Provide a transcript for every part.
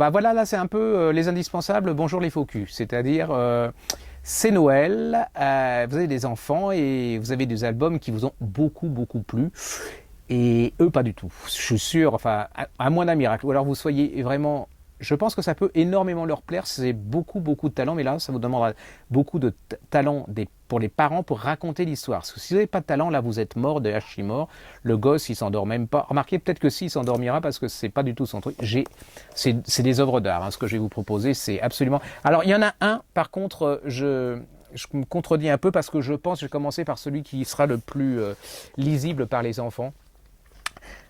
bah voilà, là c'est un peu les indispensables, bonjour les faux culs. C'est-à-dire, c'est Noël, vous avez des enfants et vous avez des albums qui vous ont beaucoup, beaucoup plu. Et eux, pas du tout. Je suis sûr, enfin, à moins d'un miracle. Ou alors vous soyez vraiment... Je pense que ça peut énormément leur plaire. C'est beaucoup, beaucoup de talent. Mais là, ça vous demandera beaucoup de talent pour les parents pour raconter l'histoire. Parce que si vous n'avez pas de talent, là, vous êtes mort de mort. Le gosse, il s'endort même pas. Remarquez peut-être que si, il s'endormira parce que c'est pas du tout son truc. C'est des œuvres d'art. Hein. Ce que je vais vous proposer, c'est absolument... Alors, il y en a un, par contre, je me contredis un peu parce que je pense, je vais commencer par celui qui sera le plus lisible par les enfants.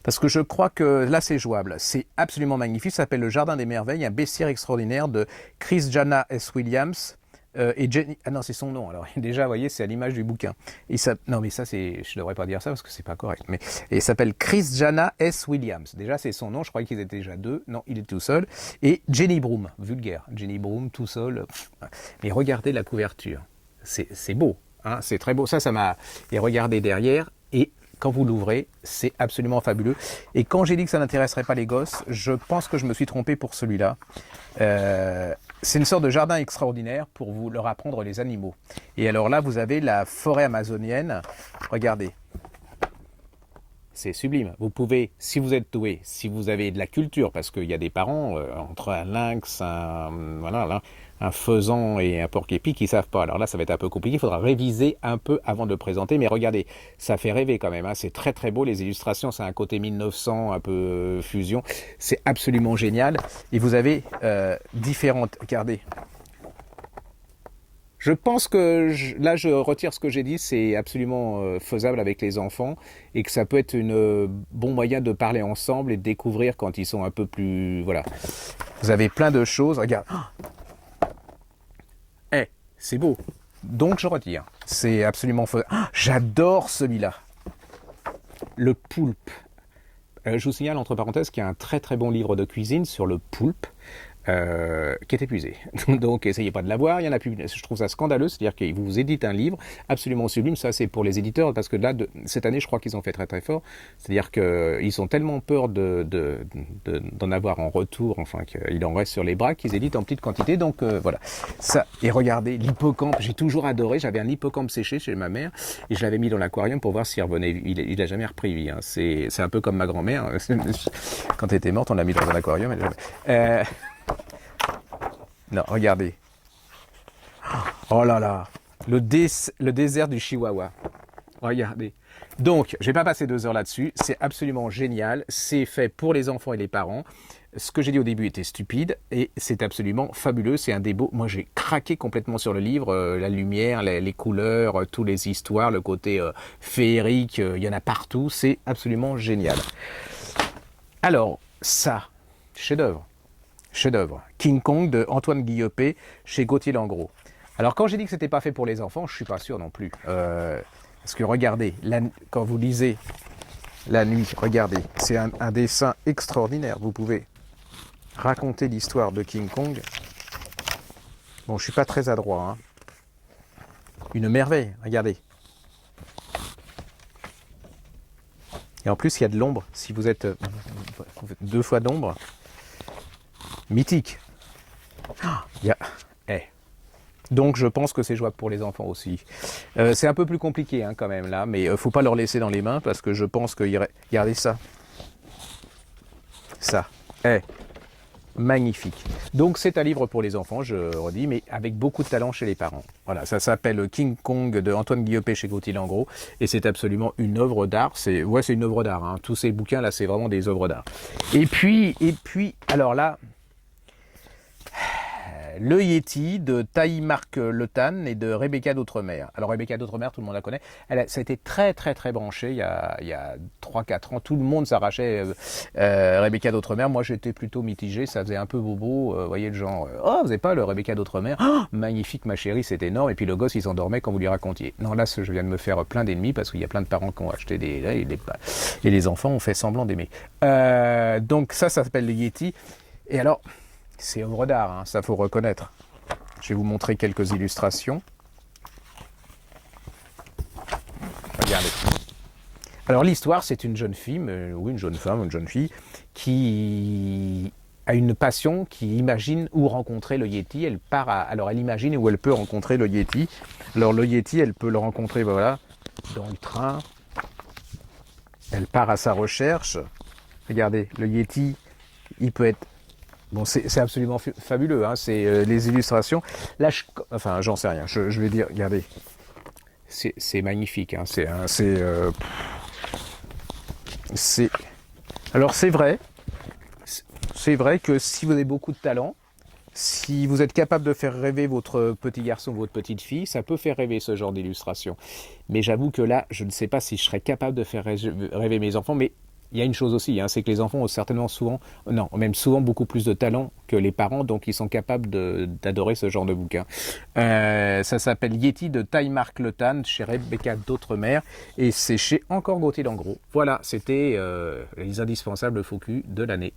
Parce que je crois que là c'est jouable, c'est absolument magnifique, ça s'appelle Le Jardin des Merveilles, un bestiaire extraordinaire de Chris Jana S. Williams et Jenny... Ah non, c'est son nom, alors déjà, vous voyez, c'est à l'image du bouquin. Non mais ça, je devrais pas dire ça parce que c'est pas correct. Mais il s'appelle Chris Jana S. Williams, déjà c'est son nom, je croyais qu'ils étaient déjà deux, non, il est tout seul. Et Jenny Broom, vulgaire, Jenny Broom tout seul. Mais regardez la couverture, c'est beau, hein, c'est très beau, ça m'a... Et regardez derrière, et... Quand vous l'ouvrez, c'est absolument fabuleux. Et quand j'ai dit que ça n'intéresserait pas les gosses, je pense que je me suis trompé pour celui-là. C'est une sorte de jardin extraordinaire pour vous leur apprendre les animaux. Et alors là, vous avez la forêt amazonienne. Regardez. C'est sublime. Vous pouvez, si vous êtes doué, si vous avez de la culture, parce qu'il y a des parents, entre un lynx, un faisan et un porc-épic qui ne savent pas. Alors là, ça va être un peu compliqué, il faudra réviser un peu avant de le présenter. Mais regardez, ça fait rêver quand même. Hein. C'est très très beau, les illustrations, c'est un côté 1900, un peu fusion. C'est absolument génial. Et vous avez différentes... Regardez. Je pense que là, je retire ce que j'ai dit, c'est absolument faisable avec les enfants et que ça peut être un bon moyen de parler ensemble et de découvrir quand ils sont un peu plus... Voilà. Vous avez plein de choses. Regarde. C'est beau. Donc, je retire. C'est absolument faisable. J'adore celui-là. Le poulpe. Je vous signale, entre parenthèses, qu'il y a un très très bon livre de cuisine sur le poulpe. Qui est épuisé. Donc, essayez pas de l'avoir. Il y en a plus. Je trouve ça scandaleux. C'est-à-dire qu'ils vous éditent un livre absolument sublime. Ça, c'est pour les éditeurs parce que là, cette année, je crois qu'ils ont fait très très fort. C'est-à-dire qu'ils ont tellement peur d'en avoir en retour, enfin, qu'il en reste sur les bras, qu'ils éditent en petite quantité. Donc, voilà. Ça. Et regardez, l'hippocampe. J'ai toujours adoré. J'avais un hippocampe séché chez ma mère et je l'avais mis dans l'aquarium pour voir s'il revenait. Il a jamais repris vie. Hein. C'est un peu comme ma grand-mère. Quand elle était morte, on l'a mis dans un aquarium. Non, regardez. Oh là là. Le désert du Chihuahua. Regardez. Donc, je ne vais pas passer 2 heures là-dessus. C'est absolument génial. C'est fait pour les enfants et les parents. Ce que j'ai dit au début était stupide et c'est absolument fabuleux. C'est un des beaux. Moi, j'ai craqué complètement sur le livre. La lumière, les couleurs, toutes les histoires, le côté féerique. Il y en a partout. C'est absolument génial. Alors, ça, chef-d'œuvre. Chef-d'œuvre. King Kong de Antoine Guillopé chez Gauthier Langros. Alors quand j'ai dit que c'était pas fait pour les enfants, je suis pas sûr non plus. Parce que regardez, quand vous lisez La Nuit, regardez, c'est un dessin extraordinaire. Vous pouvez raconter l'histoire de King Kong. Bon, je suis pas très adroit. Hein. Une merveille, regardez. Et en plus, il y a de l'ombre. Si vous êtes 2 fois d'ombre. Mythique. Donc je pense que c'est jouable pour les enfants aussi. C'est un peu plus compliqué hein, quand même là, mais faut pas leur laisser dans les mains parce que je pense que... Regardez ça. Ça. Magnifique. Donc c'est un livre pour les enfants, je redis, mais avec beaucoup de talent chez les parents. Voilà, ça s'appelle King Kong de Antoine Guillopé chez Gauthier Langros et c'est absolument une œuvre d'art. C'est une œuvre d'art. Hein. Tous ces bouquins là, c'est vraiment des œuvres d'art. Et puis, alors là... Le Yéti de Taï Marc Le Tan et de Rebecca d'Outremer. Alors Rebecca d'Outremer, tout le monde la connaît. Ça a été très très très branché il y a 3-4 ans. Tout le monde s'arrachait Rebecca d'Outremer. Moi j'étais plutôt mitigé, ça faisait un peu bobo. Vous voyez le genre, oh vous n'avez pas le Rebecca d'Outremer, oh, magnifique ma chérie, c'est énorme. Et puis le gosse il s'endormait quand vous lui racontiez. Non là je viens de me faire plein d'ennemis parce qu'il y a plein de parents qui ont acheté et les enfants ont fait semblant d'aimer. Donc ça s'appelle le Yéti. Et alors... C'est œuvre d'art, hein, ça faut reconnaître. Je vais vous montrer quelques illustrations. Regardez. Alors l'histoire, c'est une jeune fille, ou une jeune femme, une jeune fille, qui a une passion qui imagine où rencontrer le Yéti. Alors elle imagine où elle peut rencontrer le Yéti. Alors le Yéti, elle peut le rencontrer, voilà, dans le train. Elle part à sa recherche. Regardez, le Yéti, il peut être... Bon, c'est absolument fabuleux, hein, c'est les illustrations. Là, enfin, j'en sais rien. Je vais dire, regardez, c'est magnifique. Hein, alors c'est vrai que si vous avez beaucoup de talent, si vous êtes capable de faire rêver votre petit garçon ou votre petite fille, ça peut faire rêver ce genre d'illustration. Mais j'avoue que là, je ne sais pas si je serais capable de faire rêver mes enfants, mais il y a une chose aussi, hein, c'est que les enfants ont certainement même souvent beaucoup plus de talent que les parents, donc ils sont capables d'adorer ce genre de bouquin. Ça s'appelle Yéti de Taïmark Le Tan, chez Rebecca d'Outremer, et c'est chez Encore Gauthier d'Engros. Voilà, c'était les indispensables faux cul de l'année.